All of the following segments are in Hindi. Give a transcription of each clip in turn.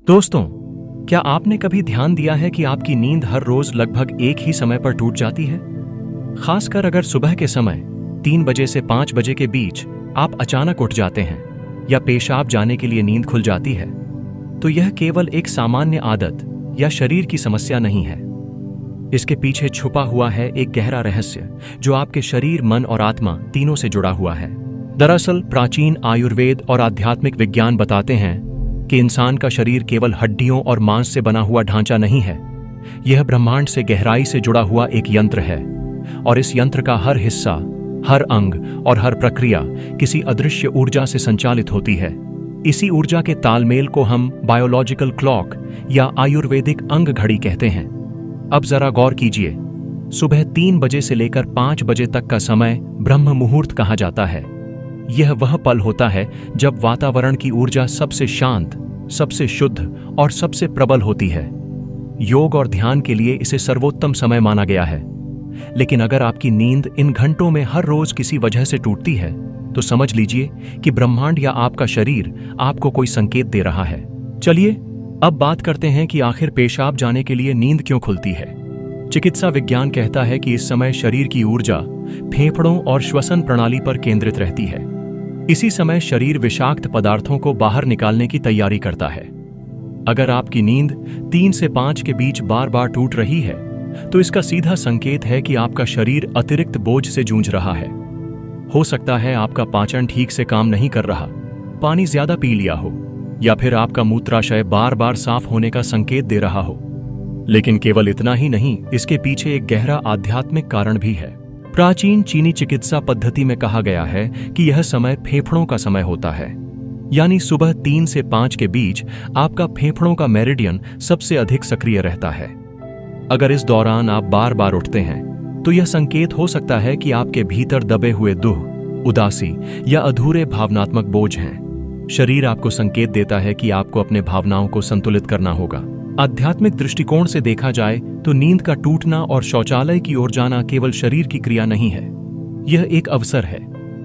दोस्तों, क्या आपने कभी ध्यान दिया है कि आपकी नींद हर रोज लगभग एक ही समय पर टूट जाती है? खासकर अगर सुबह के समय 3 बजे से 5 बजे के बीच आप अचानक उठ जाते हैं या पेशाब जाने के लिए नींद खुल जाती है, तो यह केवल एक सामान्य आदत या शरीर की समस्या नहीं है। इसके पीछे छुपा हुआ है एक गहरा रहस्य जो आपके शरीर, मन और आत्मा तीनों से जुड़ा हुआ है। दरअसल प्राचीन आयुर्वेद और आध्यात्मिक विज्ञान बताते हैं कि इंसान का शरीर केवल हड्डियों और मांस से बना हुआ ढांचा नहीं है। यह ब्रह्मांड से गहराई से जुड़ा हुआ एक यंत्र है, और इस यंत्र का हर हिस्सा, हर अंग और हर प्रक्रिया किसी अदृश्य ऊर्जा से संचालित होती है। इसी ऊर्जा के तालमेल को हम बायोलॉजिकल क्लॉक या आयुर्वेदिक अंग घड़ी कहते हैं। अब जरा गौर कीजिए, सुबह 3 बजे से लेकर 5 बजे तक का समय ब्रह्म मुहूर्त कहा जाता है। यह वह पल होता है जब वातावरण की ऊर्जा सबसे शांत, सबसे शुद्ध और सबसे प्रबल होती है। योग और ध्यान के लिए इसे सर्वोत्तम समय माना गया है। लेकिन अगर आपकी नींद इन घंटों में हर रोज किसी वजह से टूटती है, तो समझ लीजिए कि ब्रह्मांड या आपका शरीर आपको कोई संकेत दे रहा है। चलिए अब बात करते हैं कि आखिर पेशाब जाने के लिए नींद क्यों खुलती है। चिकित्सा विज्ञान कहता है कि इस समय शरीर की ऊर्जा फेफड़ों और श्वसन प्रणाली पर केंद्रित रहती है। इसी समय शरीर विषाक्त पदार्थों को बाहर निकालने की तैयारी करता है। अगर आपकी नींद 3 से 5 के बीच बार बार टूट रही है, तो इसका सीधा संकेत है कि आपका शरीर अतिरिक्त बोझ से जूझ रहा है। हो सकता है आपका पाचन ठीक से काम नहीं कर रहा, पानी ज्यादा पी लिया हो, या फिर आपका मूत्राशय बार बार साफ होने का संकेत दे रहा हो। लेकिन केवल इतना ही नहीं, इसके पीछे एक गहरा आध्यात्मिक कारण भी है। प्राचीन चीनी चिकित्सा पद्धति में कहा गया है कि यह समय फेफड़ों का समय होता है, यानी सुबह 3 से 5 के बीच आपका फेफड़ों का मेरिडियन सबसे अधिक सक्रिय रहता है। अगर इस दौरान आप बार बार उठते हैं, तो यह संकेत हो सकता है कि आपके भीतर दबे हुए दुख, उदासी या अधूरे भावनात्मक बोझ हैं। शरीर आपको संकेत देता है कि आपको अपने भावनाओं को संतुलित करना होगा। आध्यात्मिक दृष्टिकोण से देखा जाए तो नींद का टूटना और शौचालय की ओर जाना केवल शरीर की क्रिया नहीं है, यह एक अवसर है।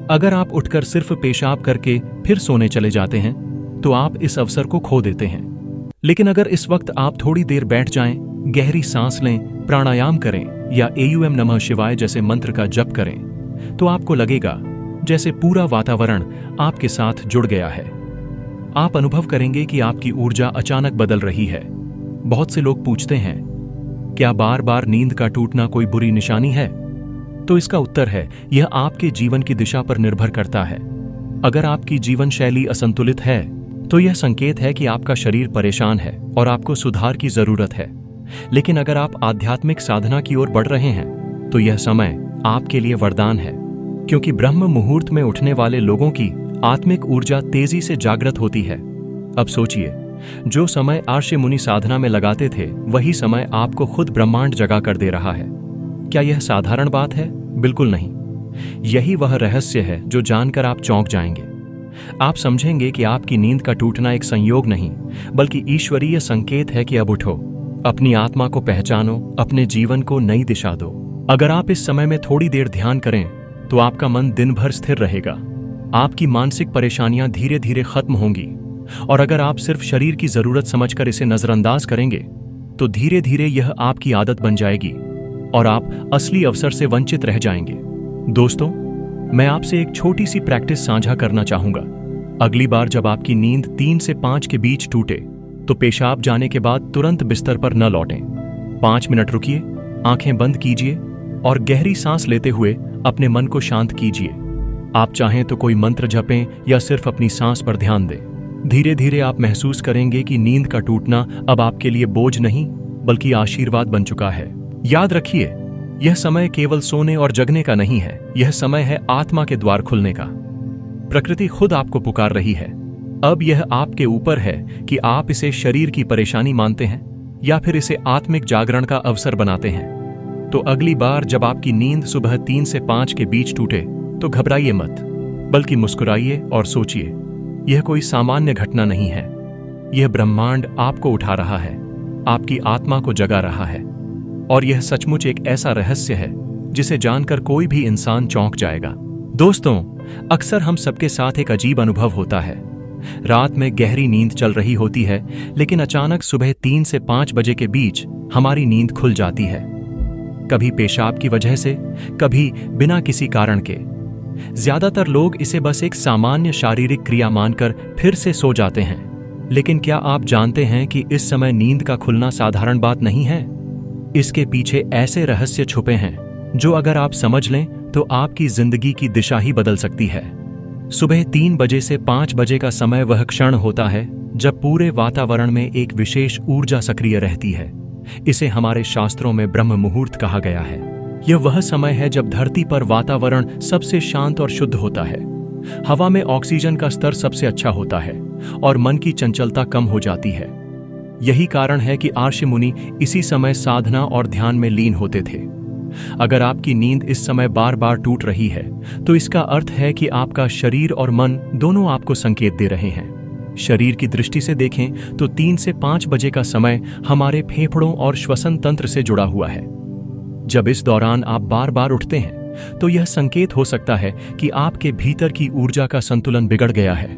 अगर आप उठकर सिर्फ पेशाब करके फिर सोने चले जाते हैं, तो आप इस अवसर को खो देते हैं। लेकिन अगर इस वक्त आप थोड़ी देर बैठ जाएं, गहरी सांस लें, प्राणायाम करें या एयूएम नमः शिवाय जैसे मंत्र का जप करें, तो आपको लगेगा जैसे पूरा वातावरण आपके साथ जुड़ गया है। आप अनुभव करेंगे कि आपकी ऊर्जा अचानक बदल रही है। बहुत से लोग पूछते हैं, क्या बार बार नींद का टूटना कोई बुरी निशानी है? तो इसका उत्तर है, यह आपके जीवन की दिशा पर निर्भर करता है। अगर आपकी जीवन शैली असंतुलित है, तो यह संकेत है कि आपका शरीर परेशान है और आपको सुधार की जरूरत है। लेकिन अगर आप आध्यात्मिक साधना की ओर बढ़ रहे हैं, तो यह समय आपके लिए वरदान है, क्योंकि ब्रह्म मुहूर्त में उठने वाले लोगों की आत्मिक ऊर्जा तेजी से जागृत होती है। अब सोचिए, जो समय आर्षि मुनि साधना में लगाते थे, वही समय आपको खुद ब्रह्मांड जगा कर दे रहा है। क्या यह साधारण बात है? बिल्कुल नहीं। यही वह रहस्य है जो जानकर आप चौंक जाएंगे। आप समझेंगे कि आपकी नींद का टूटना एक संयोग नहीं, बल्कि ईश्वरीय संकेत है कि अब उठो, अपनी आत्मा को पहचानो, अपने जीवन को नई दिशा दो। अगर आप इस समय में थोड़ी देर ध्यान करें, तो आपका मन दिन भर स्थिर रहेगा। आपकी मानसिक परेशानियां धीरे धीरे खत्म होंगी, और अगर आप सिर्फ शरीर की जरूरत समझकर इसे नजरअंदाज करेंगे, तो धीरे धीरे यह आपकी आदत बन जाएगी और आप असली अवसर से वंचित रह जाएंगे। दोस्तों, मैं आपसे एक छोटी सी प्रैक्टिस साझा करना चाहूंगा। अगली बार जब आपकी नींद 3 से 5 के बीच टूटे, तो पेशाब जाने के बाद तुरंत बिस्तर पर न लौटें। 5 मिनट रुकिए, आंखें बंद कीजिए और गहरी सांस लेते हुए अपने मन को शांत कीजिए। आप चाहें तो कोई मंत्र जपें या सिर्फ अपनी सांस पर ध्यान दें। धीरे धीरे आप महसूस करेंगे कि नींद का टूटना अब आपके लिए बोझ नहीं, बल्कि आशीर्वाद बन चुका है। याद रखिए, यह समय केवल सोने और जगने का नहीं है, यह समय है आत्मा के द्वार खुलने का। प्रकृति खुद आपको पुकार रही है। अब यह आपके ऊपर है कि आप इसे शरीर की परेशानी मानते हैं या फिर इसे आत्मिक जागरण का अवसर बनाते हैं। तो अगली बार जब आपकी नींद सुबह 3 से 5 के बीच टूटे, तो घबराइए मत, बल्कि मुस्कुराइए और सोचिए, यह कोई सामान्य घटना नहीं है। यह ब्रह्मांड आपको उठा रहा है, आपकी आत्मा को जगा रहा है, और यह सचमुच एक ऐसा रहस्य है जिसे जानकर कोई भी इंसान चौंक जाएगा। दोस्तों, अक्सर हम सबके साथ एक अजीब अनुभव होता है। रात में गहरी नींद चल रही होती है, लेकिन अचानक सुबह 3 से 5 बजे के बीच हमारी नींद खुल जाती है। कभी पेशाब की वजह से, कभी बिना किसी कारण के। ज्यादातर लोग इसे बस एक सामान्य शारीरिक क्रिया मानकर फिर से सो जाते हैं। लेकिन क्या आप जानते हैं कि इस समय नींद का खुलना साधारण बात नहीं है? इसके पीछे ऐसे रहस्य छुपे हैं जो अगर आप समझ लें तो आपकी जिंदगी की दिशा ही बदल सकती है। सुबह 3 बजे से 5 बजे का समय वह क्षण होता है जब पूरे वातावरण में एक विशेष ऊर्जा सक्रिय रहती है। इसे हमारे शास्त्रों में ब्रह्म मुहूर्त कहा गया है। यह वह समय है जब धरती पर वातावरण सबसे शांत और शुद्ध होता है, हवा में ऑक्सीजन का स्तर सबसे अच्छा होता है और मन की चंचलता कम हो जाती है। यही कारण है कि आर्षि मुनि इसी समय साधना और ध्यान में लीन होते थे। अगर आपकी नींद इस समय बार बार टूट रही है तो इसका अर्थ है कि आपका शरीर और मन दोनों आपको संकेत दे रहे हैं। शरीर की दृष्टि से देखें तो 3 से 5 बजे का समय हमारे फेफड़ों और श्वसन तंत्र से जुड़ा हुआ है। जब इस दौरान आप बार बार उठते हैं तो यह संकेत हो सकता है कि आपके भीतर की ऊर्जा का संतुलन बिगड़ गया है,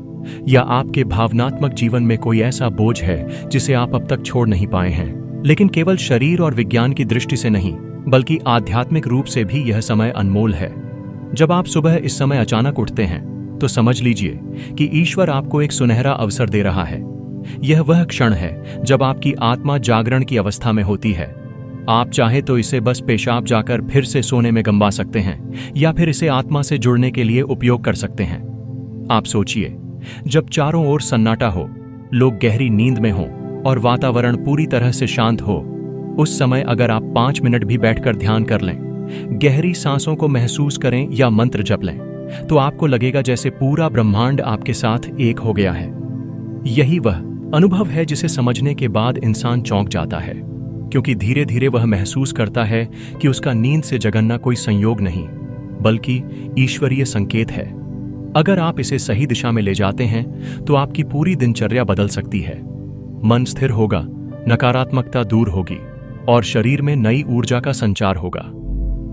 या आपके भावनात्मक जीवन में कोई ऐसा बोझ है जिसे आप अब तक छोड़ नहीं पाए हैं। लेकिन केवल शरीर और विज्ञान की दृष्टि से नहीं, बल्कि आध्यात्मिक रूप से भी यह समय अनमोल है। जब आप सुबह इस समय अचानक उठते हैं तो समझ लीजिए कि ईश्वर आपको एक सुनहरा अवसर दे रहा है। यह वह क्षण है जब आपकी आत्मा जागरण की अवस्था में होती है। आप चाहे तो इसे बस पेशाब जाकर फिर से सोने में गंवा सकते हैं, या फिर इसे आत्मा से जुड़ने के लिए उपयोग कर सकते हैं। आप सोचिए, जब चारों ओर सन्नाटा हो, लोग गहरी नींद में हों और वातावरण पूरी तरह से शांत हो, उस समय अगर आप 5 मिनट भी बैठकर ध्यान कर लें, गहरी सांसों को महसूस करें या मंत्र जप लें, तो आपको लगेगा जैसे पूरा ब्रह्मांड आपके साथ एक हो गया है। यही वह अनुभव है जिसे समझने के बाद इंसान चौंक जाता है, क्योंकि धीरे धीरे वह महसूस करता है कि उसका नींद से जगना कोई संयोग नहीं, बल्कि ईश्वरीय संकेत है। अगर आप इसे सही दिशा में ले जाते हैं तो आपकी पूरी दिनचर्या बदल सकती है। मन स्थिर होगा, नकारात्मकता दूर होगी और शरीर में नई ऊर्जा का संचार होगा।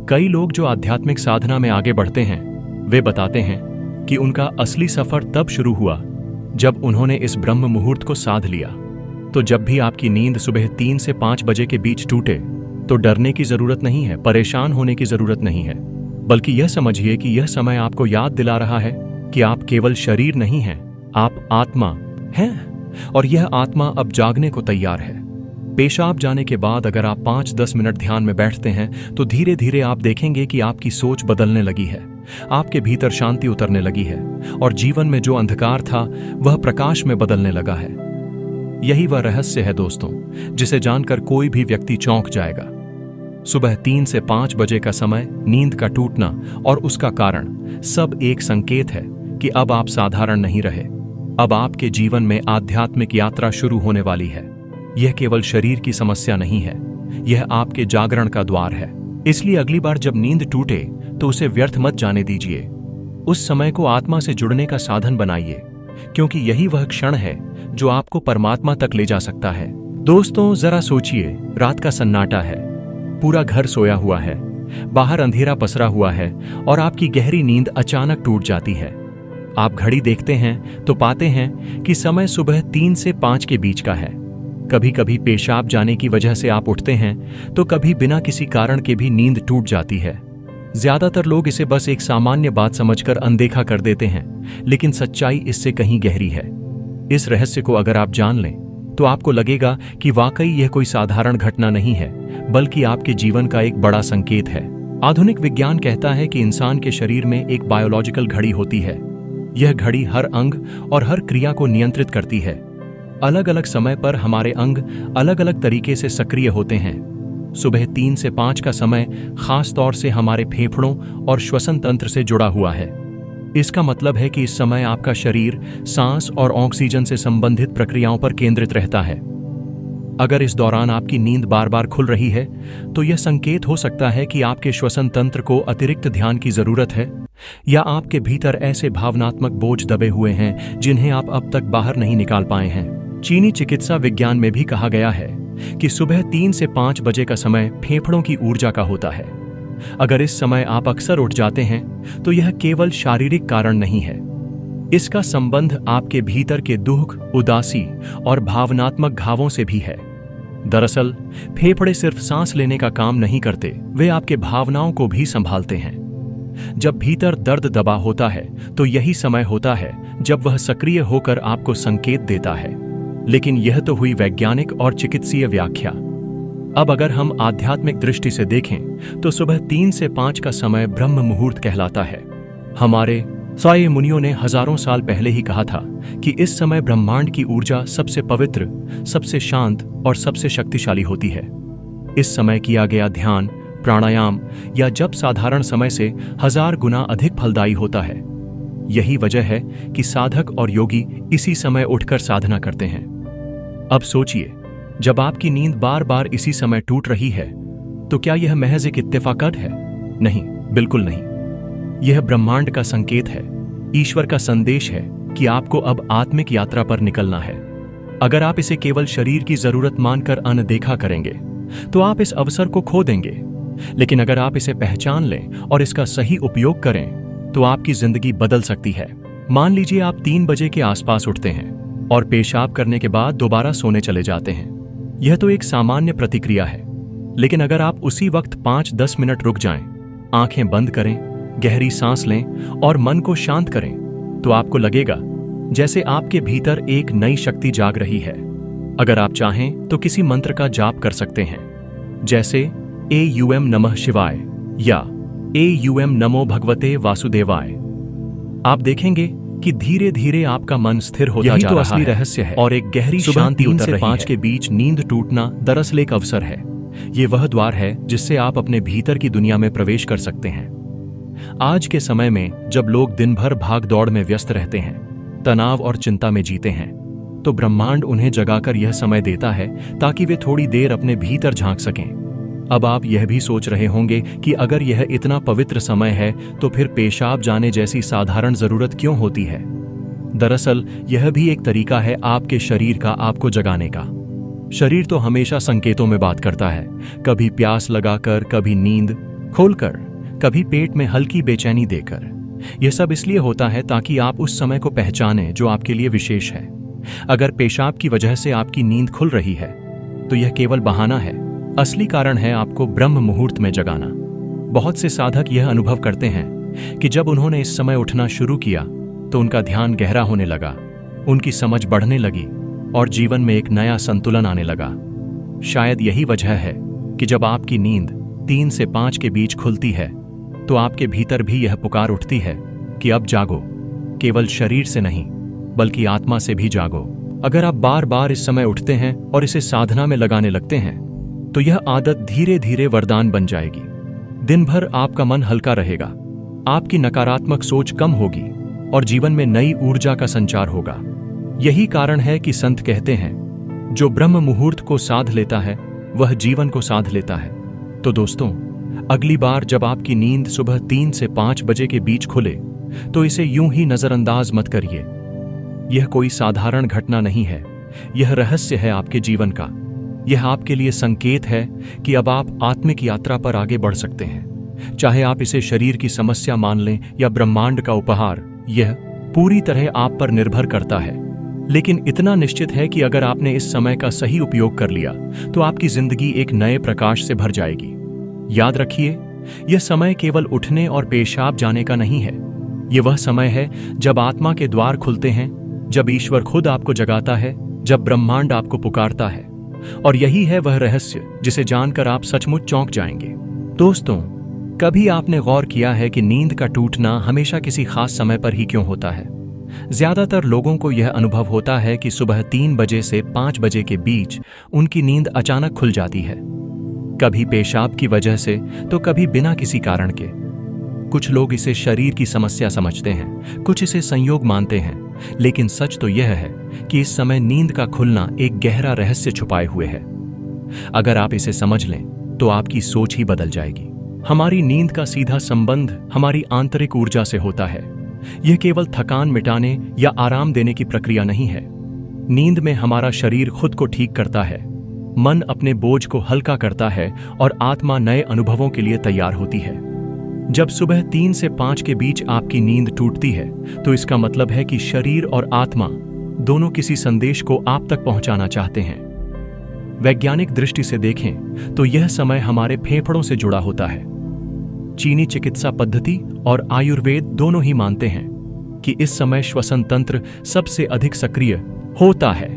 कई लोग जो आध्यात्मिक साधना में आगे बढ़ते हैं, वे बताते हैं कि उनका असली सफर तब शुरू हुआ जब उन्होंने इस ब्रह्म मुहूर्त को साध लिया। तो जब भी आपकी नींद सुबह 3 से 5 बजे के बीच टूटे तो डरने की जरूरत नहीं है, परेशान होने की जरूरत नहीं है, बल्कि यह समझिए कि यह समय आपको याद दिला रहा है कि आप केवल शरीर नहीं हैं, आप आत्मा हैं, और यह आत्मा अब जागने को तैयार है। पेशाब जाने के बाद अगर आप 5-10 मिनट ध्यान में बैठते हैं तो धीरे धीरे आप देखेंगे कि आपकी सोच बदलने लगी है, आपके भीतर शांति उतरने लगी है और जीवन में जो अंधकार था वह प्रकाश में बदलने लगा है। यही वह रहस्य है दोस्तों, जिसे जानकर कोई भी व्यक्ति चौंक जाएगा। सुबह 3 से 5 बजे का समय, नींद का टूटना और उसका कारण सब एक संकेत है कि अब आप साधारण नहीं रहे। अब आपके जीवन में आध्यात्मिक यात्रा शुरू होने वाली है। यह केवल शरीर की समस्या नहीं है, यह आपके जागरण का द्वार है। इसलिए अगली बार जब नींद टूटे तो उसे व्यर्थ मत जाने दीजिए। उस समय को आत्मा से जुड़ने का साधन बनाइए, क्योंकि यही वह क्षण है जो आपको परमात्मा तक ले जा सकता है। दोस्तों, जरा सोचिए, रात का सन्नाटा है, पूरा घर सोया हुआ है, बाहर अंधेरा पसरा हुआ है और आपकी गहरी नींद अचानक टूट जाती है। आप घड़ी देखते हैं तो पाते हैं कि समय सुबह 3 से 5 के बीच का है। कभी कभी पेशाब जाने की वजह से आप उठते हैं तो कभी बिना किसी कारण के भी नींद टूट जाती है। ज्यादातर लोग इसे बस एक सामान्य बात समझकर अनदेखा कर देते हैं, लेकिन सच्चाई इससे कहीं गहरी है। इस रहस्य को अगर आप जान लें तो आपको लगेगा कि वाकई यह कोई साधारण घटना नहीं है, बल्कि आपके जीवन का एक बड़ा संकेत है। आधुनिक विज्ञान कहता है कि इंसान के शरीर में एक बायोलॉजिकल घड़ी होती है। यह घड़ी हर अंग और हर क्रिया को नियंत्रित करती है। अलग अलग समय पर हमारे अंग अलग अलग तरीके से सक्रिय होते हैं। सुबह 3 से 5 का समय खास तौर से हमारे फेफड़ों और श्वसन तंत्र से जुड़ा हुआ है। इसका मतलब है कि इस समय आपका शरीर सांस और ऑक्सीजन से संबंधित प्रक्रियाओं पर केंद्रित रहता है। अगर इस दौरान आपकी नींद बार बार खुल रही है तो यह संकेत हो सकता है कि आपके श्वसन तंत्र को अतिरिक्त ध्यान की जरूरत है, या आपके भीतर ऐसे भावनात्मक बोझ दबे हुए हैं जिन्हें आप अब तक बाहर नहीं निकाल पाए हैं। चीनी चिकित्सा विज्ञान में भी कहा गया है कि सुबह 3 से 5 बजे का समय फेफड़ों की ऊर्जा का होता है। अगर इस समय आप अक्सर उठ जाते हैं तो यह केवल शारीरिक कारण नहीं है, इसका संबंध आपके भीतर के दुख, उदासी और भावनात्मक घावों से भी है। दरअसल फेफड़े सिर्फ सांस लेने का काम नहीं करते, वे आपके भावनाओं को भी संभालते हैं। जब भीतर दर्द दबा होता है तो यही समय होता है जब वह सक्रिय होकर आपको संकेत देता है। लेकिन यह तो हुई वैज्ञानिक और चिकित्सीय व्याख्या। अब अगर हम आध्यात्मिक दृष्टि से देखें तो सुबह 3 से 5 का समय ब्रह्म मुहूर्त कहलाता है। हमारे साये मुनियों ने हजारों साल पहले ही कहा था कि इस समय ब्रह्मांड की ऊर्जा सबसे पवित्र, सबसे शांत और सबसे शक्तिशाली होती है। इस समय किया गया ध्यान, प्राणायाम या जप साधारण समय से 1000 गुना अधिक फलदायी होता है। यही वजह है कि साधक और योगी इसी समय उठकर साधना करते हैं। अब सोचिए, जब आपकी नींद बार बार इसी समय टूट रही है तो क्या यह महज एक इत्तेफाकत है? नहीं, बिल्कुल नहीं। यह ब्रह्मांड का संकेत है, ईश्वर का संदेश है कि आपको अब आत्मिक यात्रा पर निकलना है। अगर आप इसे केवल शरीर की जरूरत मानकर अनदेखा करेंगे तो आप इस अवसर को खो देंगे। लेकिन अगर आप इसे पहचान लें और इसका सही उपयोग करें तो आपकी जिंदगी बदल सकती है। मान लीजिए आप 3 बजे के आसपास उठते हैं और पेशाब करने के बाद दोबारा सोने चले जाते हैं। यह तो एक सामान्य प्रतिक्रिया है, लेकिन अगर आप उसी वक्त 5-10 मिनट रुक जाएं, आंखें बंद करें, गहरी सांस लें और मन को शांत करें तो आपको लगेगा जैसे आपके भीतर एक नई शक्ति जाग रही है। अगर आप चाहें तो किसी मंत्र का जाप कर सकते हैं, जैसे AUM नमः शिवाय या AUM नमो भगवते वासुदेवाय। आप देखेंगे कि धीरे धीरे आपका मन स्थिर होता जा रहा है। यही तो असली रहस्य है। और एक गहरी शांति 3 से 5 के बीच नींद टूटना दरअसल एक अवसर है। ये वह द्वार है जिससे आप अपने भीतर की दुनिया में प्रवेश कर सकते हैं। आज के समय में जब लोग दिन भर भाग दौड़ में व्यस्त रहते हैं, तनाव और चिंता में जीते हैं, तो ब्रह्मांड उन्हें जगाकर यह समय देता है ताकि वे थोड़ी देर अपने भीतर झांक सकें। अब आप यह भी सोच रहे होंगे कि अगर यह इतना पवित्र समय है तो फिर पेशाब जाने जैसी साधारण जरूरत क्यों होती है? दरअसल यह भी एक तरीका है आपके शरीर का आपको जगाने का। शरीर तो हमेशा संकेतों में बात करता है, कभी प्यास लगाकर, कभी नींद खोलकर, कभी पेट में हल्की बेचैनी देकर। यह सब इसलिए होता है ताकि आप उस समय को पहचानें जो आपके लिए विशेष है। अगर पेशाब की वजह से आपकी नींद खुल रही है तो यह केवल बहाना है। असली कारण है आपको ब्रह्म मुहूर्त में जगाना। बहुत से साधक यह अनुभव करते हैं कि जब उन्होंने इस समय उठना शुरू किया तो उनका ध्यान गहरा होने लगा, उनकी समझ बढ़ने लगी और जीवन में एक नया संतुलन आने लगा। शायद यही वजह है कि जब आपकी नींद 3 से 5 के बीच खुलती है तो आपके भीतर भी यह पुकार उठती है कि अब जागो, केवल शरीर से नहीं बल्कि आत्मा से भी जागो। अगर आप बार बार इस समय उठते हैं और इसे साधना में लगाने लगते हैं तो यह आदत धीरे धीरे वरदान बन जाएगी। दिन भर आपका मन हल्का रहेगा, आपकी नकारात्मक सोच कम होगी और जीवन में नई ऊर्जा का संचार होगा। यही कारण है कि संत कहते हैं, जो ब्रह्म मुहूर्त को साध लेता है वह जीवन को साध लेता है। तो दोस्तों, अगली बार जब आपकी नींद सुबह 3 से 5 बजे के बीच खुले तो इसे यूं ही नजरअंदाज मत करिए। यह कोई साधारण घटना नहीं है, यह रहस्य है आपके जीवन का। यह आपके लिए संकेत है कि अब आप आत्मिक यात्रा पर आगे बढ़ सकते हैं। चाहे आप इसे शरीर की समस्या मान लें या ब्रह्मांड का उपहार, यह पूरी तरह आप पर निर्भर करता है। लेकिन इतना निश्चित है कि अगर आपने इस समय का सही उपयोग कर लिया तो आपकी जिंदगी एक नए प्रकाश से भर जाएगी। याद रखिए, यह समय केवल उठने और पेशाब जाने का नहीं है। यह वह समय है जब आत्मा के द्वार खुलते हैं, जब ईश्वर खुद आपको जगाता है, जब ब्रह्मांड आपको पुकारता है। और यही है वह रहस्य जिसे जानकर आप सचमुच चौंक जाएंगे। दोस्तों, कभी आपने गौर किया है कि नींद का टूटना हमेशा किसी खास समय पर ही क्यों होता है? ज्यादातर लोगों को यह अनुभव होता है कि सुबह 3 बजे से 5 बजे के बीच उनकी नींद अचानक खुल जाती है, कभी पेशाब की वजह से तो कभी बिना किसी कारण के। कुछ लोग इसे शरीर की समस्या समझते हैं, कुछ इसे संयोग मानते हैं, लेकिन सच तो यह है कि इस समय नींद का खुलना एक गहरा रहस्य छुपाए हुए है। अगर आप इसे समझ लें तो आपकी सोच ही बदल जाएगी। हमारी नींद का सीधा संबंध हमारी आंतरिक ऊर्जा से होता है। यह केवल थकान मिटाने या आराम देने की प्रक्रिया नहीं है। नींद में हमारा शरीर खुद को ठीक करता है, मन अपने बोझ को हल्का करता है और आत्मा नए अनुभवों के लिए तैयार होती है। जब सुबह 3 से 5 के बीच आपकी नींद टूटती है तो इसका मतलब है कि शरीर और आत्मा दोनों किसी संदेश को आप तक पहुंचाना चाहते हैं। वैज्ञानिक दृष्टि से देखें तो यह समय हमारे फेफड़ों से जुड़ा होता है। चीनी चिकित्सा पद्धति और आयुर्वेद दोनों ही मानते हैं कि इस समय श्वसन तंत्र सबसे अधिक सक्रिय होता है।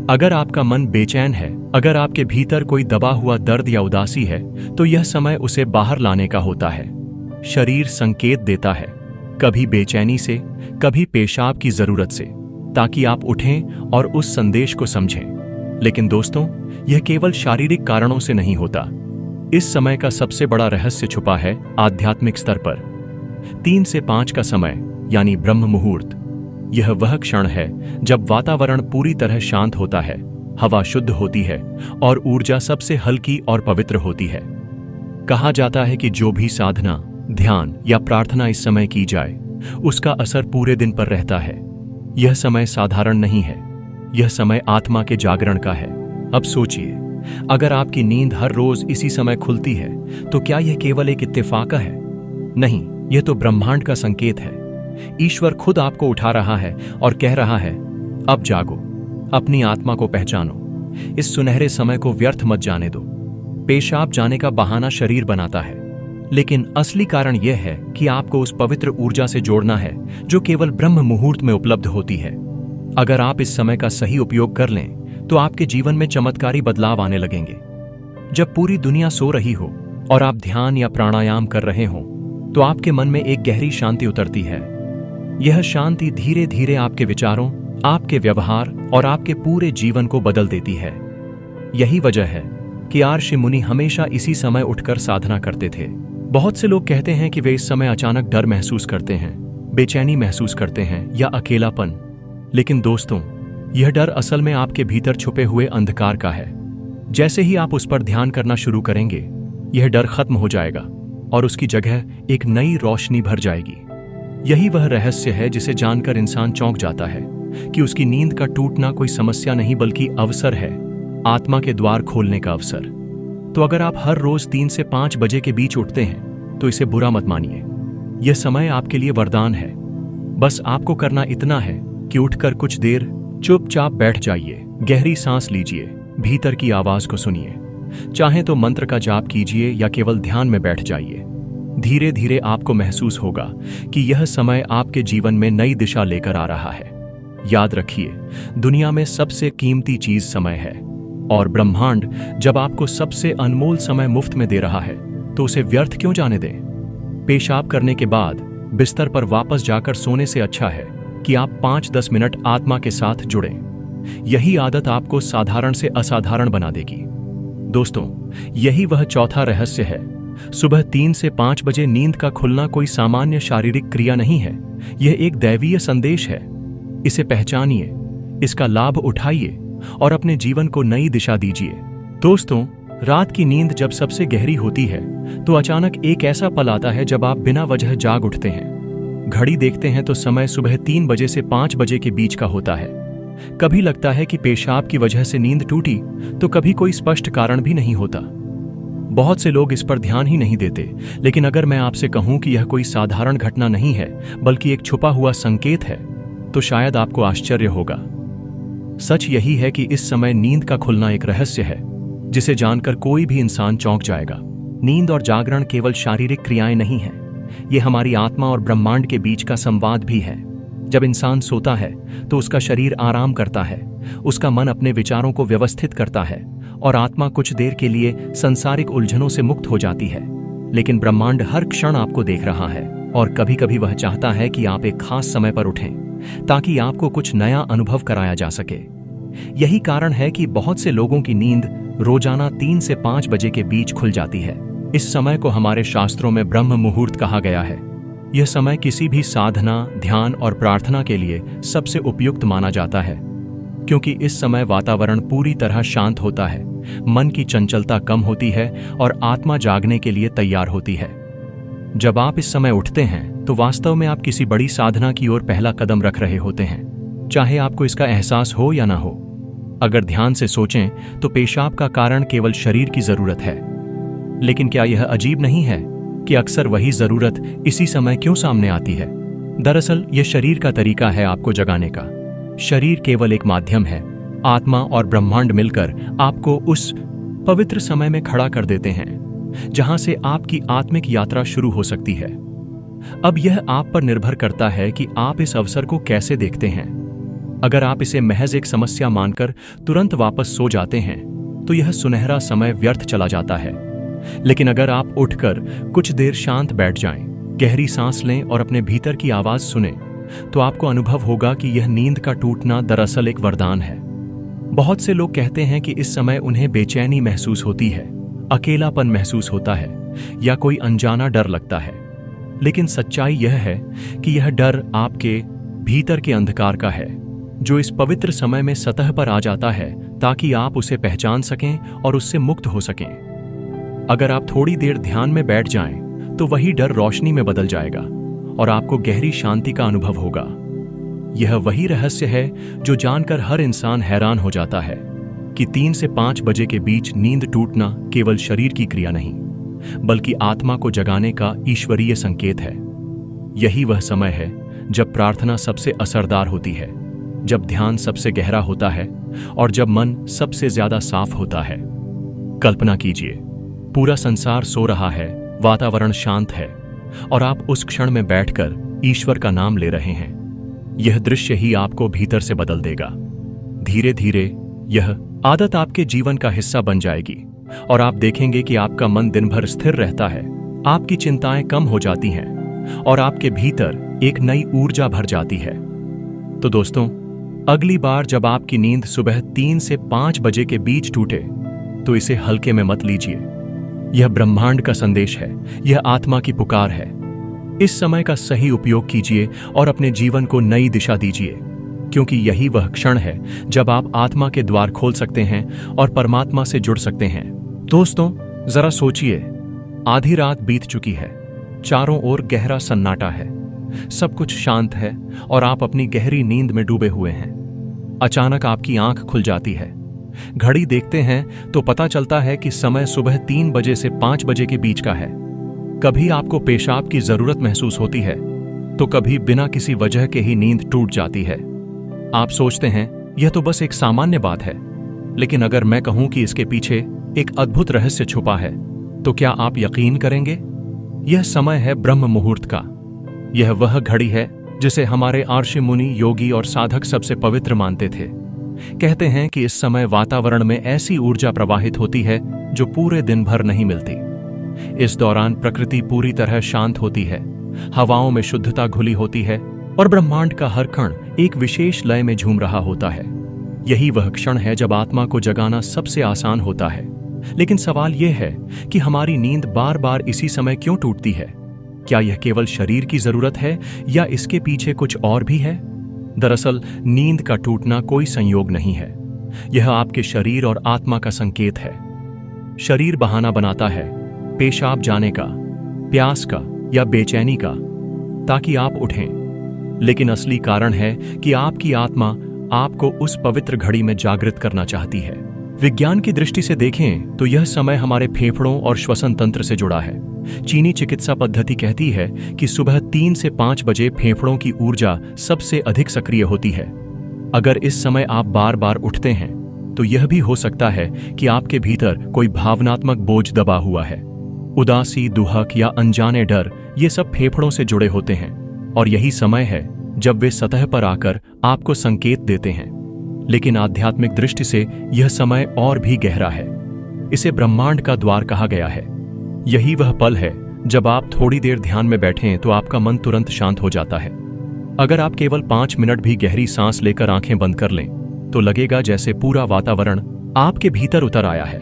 अगर आपका मन बेचैन है, अगर आपके भीतर कोई दबा हुआ दर्द या उदासी है, तो यह समय उसे बाहर लाने का होता है। शरीर संकेत देता है, कभी बेचैनी से, कभी पेशाब की जरूरत से, ताकि आप उठें और उस संदेश को समझें। लेकिन दोस्तों, यह केवल शारीरिक कारणों से नहीं होता। इस समय का सबसे बड़ा रहस्य छुपा है आध्यात्मिक स्तर पर। 3 से 5 का समय यानी ब्रह्म मुहूर्त, यह वह क्षण है जब वातावरण पूरी तरह शांत होता है, हवा शुद्ध होती है और ऊर्जा सबसे हल्की और पवित्र होती है। कहा जाता है कि जो भी साधना, ध्यान या प्रार्थना इस समय की जाए, उसका असर पूरे दिन पर रहता है। यह समय साधारण नहीं है, यह समय आत्मा के जागरण का है। अब सोचिए, अगर आपकी नींद हर रोज इसी समय खुलती है तो क्या यह केवल एक इत्तेफाक है? नहीं, यह तो ब्रह्मांड का संकेत है। ईश्वर खुद आपको उठा रहा है और कह रहा है, अब जागो, अपनी आत्मा को पहचानो। इस सुनहरे समय को व्यर्थ मत जाने दो। पेशाब जाने का बहाना शरीर बनाता है, लेकिन असली कारण यह है कि आपको उस पवित्र ऊर्जा से जोड़ना है जो केवल ब्रह्म मुहूर्त में उपलब्ध होती है। अगर आप इस समय का सही उपयोग कर लें तो आपके जीवन में चमत्कारी बदलाव आने लगेंगे। जब पूरी दुनिया सो रही हो और आप ध्यान या प्राणायाम कर रहे हो तो आपके मन में एक गहरी शांति उतरती है। यह शांति धीरे धीरे आपके विचारों, आपके व्यवहार और आपके पूरे जीवन को बदल देती है। यही वजह है कि ऋषि मुनि हमेशा इसी समय उठकर साधना करते थे। बहुत से लोग कहते हैं कि वे इस समय अचानक डर महसूस करते हैं, बेचैनी महसूस करते हैं या अकेलापन। लेकिन दोस्तों, यह डर असल में आपके भीतर छुपे हुए अंधकार का है। जैसे ही आप उस पर ध्यान करना शुरू करेंगे, यह डर खत्म हो जाएगा और उसकी जगह एक नई रोशनी भर जाएगी। यही वह रहस्य है जिसे जानकर इंसान चौंक जाता है कि उसकी नींद का टूटना कोई समस्या नहीं बल्कि अवसर है, आत्मा के द्वार खोलने का अवसर। तो अगर आप हर रोज 3 से 5 बजे के बीच उठते हैं तो इसे बुरा मत मानिए। यह समय आपके लिए वरदान है। बस आपको करना इतना है कि उठकर कुछ देर चुपचाप बैठ जाइए, गहरी सांस लीजिए, भीतर की आवाज को सुनिए। चाहे तो मंत्र का जाप कीजिए या केवल ध्यान में बैठ जाइए। धीरे धीरे आपको महसूस होगा कि यह समय आपके जीवन में नई दिशा लेकर आ रहा है। याद रखिए, दुनिया में सबसे कीमती चीज समय है और ब्रह्मांड जब आपको सबसे अनमोल समय मुफ्त में दे रहा है तो उसे व्यर्थ क्यों जाने दें? पेशाब करने के बाद बिस्तर पर वापस जाकर सोने से अच्छा है कि आप 5-10 मिनट आत्मा के साथ जुड़ें। यही आदत आपको साधारण से असाधारण बना देगी। दोस्तों, यही वह चौथा रहस्य है। सुबह 3 से 5 बजे नींद का खुलना कोई सामान्य शारीरिक क्रिया नहीं है, यह एक दैवीय संदेश है। इसे पहचानिए, इसका लाभ उठाइए और अपने जीवन को नई दिशा दीजिए। दोस्तों, रात की नींद जब सबसे गहरी होती है तो अचानक एक ऐसा पल आता है जब आप बिना वजह जाग उठते हैं। घड़ी देखते हैं तो समय सुबह 3 बजे से 5 बजे के बीच का होता है। कभी लगता है कि पेशाब की वजह से नींद टूटी, तो कभी कोई स्पष्ट कारण भी नहीं होता। बहुत से लोग इस पर ध्यान ही नहीं देते, लेकिन अगर मैं आपसे कहूं कि यह कोई साधारण घटना नहीं है बल्कि एक छुपा हुआ संकेत है, तो शायद आपको आश्चर्य होगा। सच यही है कि इस समय नींद का खुलना एक रहस्य है जिसे जानकर कोई भी इंसान चौंक जाएगा। नींद और जागरण केवल शारीरिक क्रियाएं नहीं हैं, ये हमारी आत्मा और ब्रह्मांड के बीच का संवाद भी है। जब इंसान सोता है तो उसका शरीर आराम करता है, उसका मन अपने विचारों को व्यवस्थित करता है और आत्मा कुछ देर के लिए संसारिक उलझनों से मुक्त हो जाती है। लेकिन ब्रह्मांड हर क्षण आपको देख रहा है और कभी कभी वह चाहता है कि आप एक खास समय पर उठें ताकि आपको कुछ नया अनुभव कराया जा सके। यही कारण है कि बहुत से लोगों की नींद रोजाना 3 से 5 बजे के बीच खुल जाती है। इस समय को हमारे शास्त्रों में ब्रह्म मुहूर्त कहा गया है। यह समय किसी भी साधना, ध्यान और प्रार्थना के लिए सबसे उपयुक्त माना जाता है, क्योंकि इस समय वातावरण पूरी तरह शांत होता है, मन की चंचलता कम होती है और आत्मा जागने के लिए तैयार होती है। जब आप इस समय उठते हैं तो वास्तव में आप किसी बड़ी साधना की ओर पहला कदम रख रहे होते हैं, चाहे आपको इसका एहसास हो या ना हो। अगर ध्यान से सोचें तो पेशाब का कारण केवल शरीर की जरूरत है, लेकिन क्या यह अजीब नहीं है कि अक्सर वही जरूरत इसी समय क्यों सामने आती है? दरअसल यह शरीर का तरीका है आपको जगाने का। शरीर केवल एक माध्यम है। आत्मा और ब्रह्मांड मिलकर आपको उस पवित्र समय में खड़ा कर देते हैं जहां से आपकी आत्मिक यात्रा शुरू हो सकती है। अब यह आप पर निर्भर करता है कि आप इस अवसर को कैसे देखते हैं। अगर आप इसे महज एक समस्या मानकर तुरंत वापस सो जाते हैं तो यह सुनहरा समय व्यर्थ चला जाता है। लेकिन अगर आप उठकर कुछ देर शांत बैठ जाएं, गहरी सांस लें और अपने भीतर की आवाज सुनें, तो आपको अनुभव होगा कि यह नींद का टूटना दरअसल एक वरदान है। बहुत से लोग कहते हैं कि इस समय उन्हें बेचैनी महसूस होती है, अकेलापन महसूस होता है या कोई अनजाना डर लगता है। लेकिन सच्चाई यह है कि यह डर आपके भीतर के अंधकार का है, जो इस पवित्र समय में सतह पर आ जाता है ताकि आप उसे पहचान सकें और उससे मुक्त हो सकें। अगर आप थोड़ी देर ध्यान में बैठ जाएं, तो वही डर रोशनी में बदल जाएगा और आपको गहरी शांति का अनुभव होगा। यह वही रहस्य है जो जानकर हर इंसान हैरान हो जाता है कि 3 से 5 बजे के बीच नींद टूटना केवल शरीर की क्रिया नहीं, बल्कि आत्मा को जगाने का ईश्वरीय संकेत है। यही वह समय है जब प्रार्थना सबसे असरदार होती है, जब ध्यान सबसे गहरा होता है और जब मन सबसे ज्यादा साफ होता है। कल्पना कीजिए, पूरा संसार सो रहा है, वातावरण शांत है और आप उस क्षण में बैठकर ईश्वर का नाम ले रहे हैं। यह दृश्य ही आपको भीतर से बदल देगा। धीरे धीरे यह आदत आपके जीवन का हिस्सा बन जाएगी और आप देखेंगे कि आपका मन दिन भर स्थिर रहता है, आपकी चिंताएं कम हो जाती हैं और आपके भीतर एक नई ऊर्जा भर जाती है। तो दोस्तों, अगली बार जब आपकी नींद सुबह 3 से 5 बजे के बीच टूटे, तो इसे हल्के में मत लीजिए। यह ब्रह्मांड का संदेश है, यह आत्मा की पुकार है। इस समय का सही उपयोग कीजिए और अपने जीवन को नई दिशा दीजिए, क्योंकि यही वह क्षण है जब आप आत्मा के द्वार खोल सकते हैं और परमात्मा से जुड़ सकते हैं। दोस्तों, जरा सोचिए, आधी रात बीत चुकी है, चारों ओर गहरा सन्नाटा है, सब कुछ शांत है और आप अपनी गहरी नींद में डूबे हुए हैं। अचानक आपकी आंख खुल जाती है। घड़ी देखते हैं तो पता चलता है कि समय सुबह 3 बजे से 5 बजे के बीच का है। कभी आपको पेशाब की जरूरत महसूस होती है, तो कभी बिना किसी वजह के ही नींद टूट जाती है। आप सोचते हैं यह तो बस एक सामान्य बात है, लेकिन अगर मैं कहूं कि इसके पीछे एक अद्भुत रहस्य छुपा है, तो क्या आप यकीन करेंगे? यह समय है ब्रह्म मुहूर्त का। यह वह घड़ी है जिसे हमारे आर्षि मुनि, योगी और साधक सबसे पवित्र मानते थे। कहते हैं कि इस समय वातावरण में ऐसी ऊर्जा प्रवाहित होती है जो पूरे दिन भर नहीं मिलती। इस दौरान प्रकृति पूरी तरह शांत होती है, हवाओं में शुद्धता घुली होती है और ब्रह्मांड का हर कण एक विशेष लय में झूम रहा होता है। यही वह क्षण है जब आत्मा को जगाना सबसे आसान होता है। लेकिन सवाल यह है कि हमारी नींद बार बार इसी समय क्यों टूटती है? क्या यह केवल शरीर की जरूरत है या इसके पीछे कुछ और भी है? दरअसल नींद का टूटना कोई संयोग नहीं है, यह आपके शरीर और आत्मा का संकेत है। शरीर बहाना बनाता है, पेशाब जाने का, प्यास का या बेचैनी का, ताकि आप उठें। लेकिन असली कारण है कि आपकी आत्मा आपको उस पवित्र घड़ी में जागृत करना चाहती है। विज्ञान की दृष्टि से देखें तो यह समय हमारे फेफड़ों और श्वसन तंत्र से जुड़ा है। चीनी चिकित्सा पद्धति कहती है कि सुबह 3 से 5 बजे फेफड़ों की ऊर्जा सबसे अधिक सक्रिय होती है। अगर इस समय आप बार बार उठते हैं, तो यह भी हो सकता है कि आपके भीतर कोई भावनात्मक बोझ दबा हुआ है। उदासी, दुहक या अनजाने डर, ये सब फेफड़ों से जुड़े होते हैं और यही समय है जब वे सतह पर आकर आपको संकेत देते हैं। लेकिन आध्यात्मिक दृष्टि से यह समय और भी गहरा है। इसे ब्रह्मांड का द्वार कहा गया है। यही वह पल है जब आप थोड़ी देर ध्यान में बैठें तो आपका मन तुरंत शांत हो जाता है। अगर आप केवल 5 मिनट भी गहरी सांस लेकर आंखें बंद कर लें, तो लगेगा जैसे पूरा वातावरण आपके भीतर उतर आया है।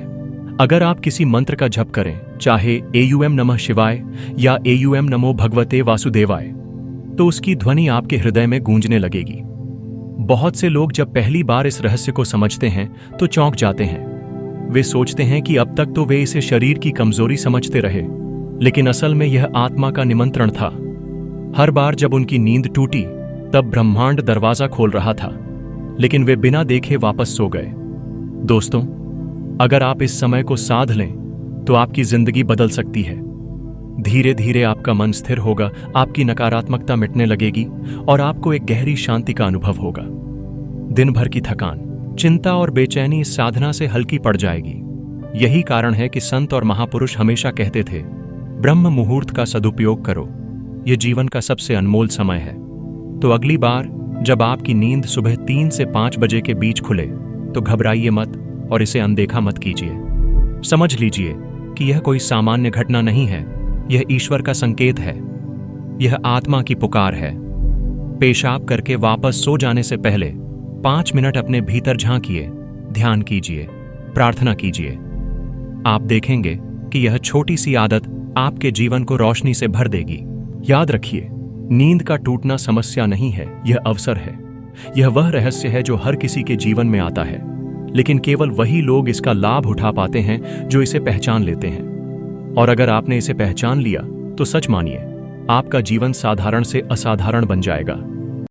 अगर आप किसी मंत्र का जप करें, चाहे एयूएम नमः शिवाय या एयूएम नमो भगवते वासुदेवाय, तो उसकी ध्वनि आपके हृदय में गूंजने लगेगी। बहुत से लोग जब पहली बार इस रहस्य को समझते हैं तो चौंक जाते हैं। वे सोचते हैं कि अब तक तो वे इसे शरीर की कमजोरी समझते रहे, लेकिन असल में यह आत्मा का निमंत्रण था। हर बार जब उनकी नींद टूटी, तब ब्रह्मांड दरवाजा खोल रहा था, लेकिन वे बिना देखे वापस सो गए। दोस्तों, अगर आप इस समय को साध लें तो आपकी जिंदगी बदल सकती है। धीरे धीरे आपका मन स्थिर होगा, आपकी नकारात्मकता मिटने लगेगी और आपको एक गहरी शांति का अनुभव होगा। दिन भर की थकान, चिंता और बेचैनी इस साधना से हल्की पड़ जाएगी। यही कारण है कि संत और महापुरुष हमेशा कहते थे, ब्रह्म मुहूर्त का सदुपयोग करो, यह जीवन का सबसे अनमोल समय है। तो अगली बार जब आपकी नींद सुबह 3 से 5 बजे के बीच खुले तो घबराइए मत और इसे अनदेखा मत कीजिए। समझ लीजिए कि यह कोई सामान्य घटना नहीं है, यह ईश्वर का संकेत है, यह आत्मा की पुकार है। पेशाब करके वापस सो जाने से पहले 5 मिनट अपने भीतर झांकिए, ध्यान कीजिए, प्रार्थना कीजिए। आप देखेंगे कि यह छोटी सी आदत आपके जीवन को रोशनी से भर देगी। याद रखिए, नींद का टूटना समस्या नहीं है, यह अवसर है। यह वह रहस्य है जो हर किसी के जीवन में आता है, लेकिन केवल वही लोग इसका लाभ उठा पाते हैं जो इसे पहचान लेते हैं। और अगर आपने इसे पहचान लिया तो सच मानिए, आपका जीवन साधारण से असाधारण बन जाएगा।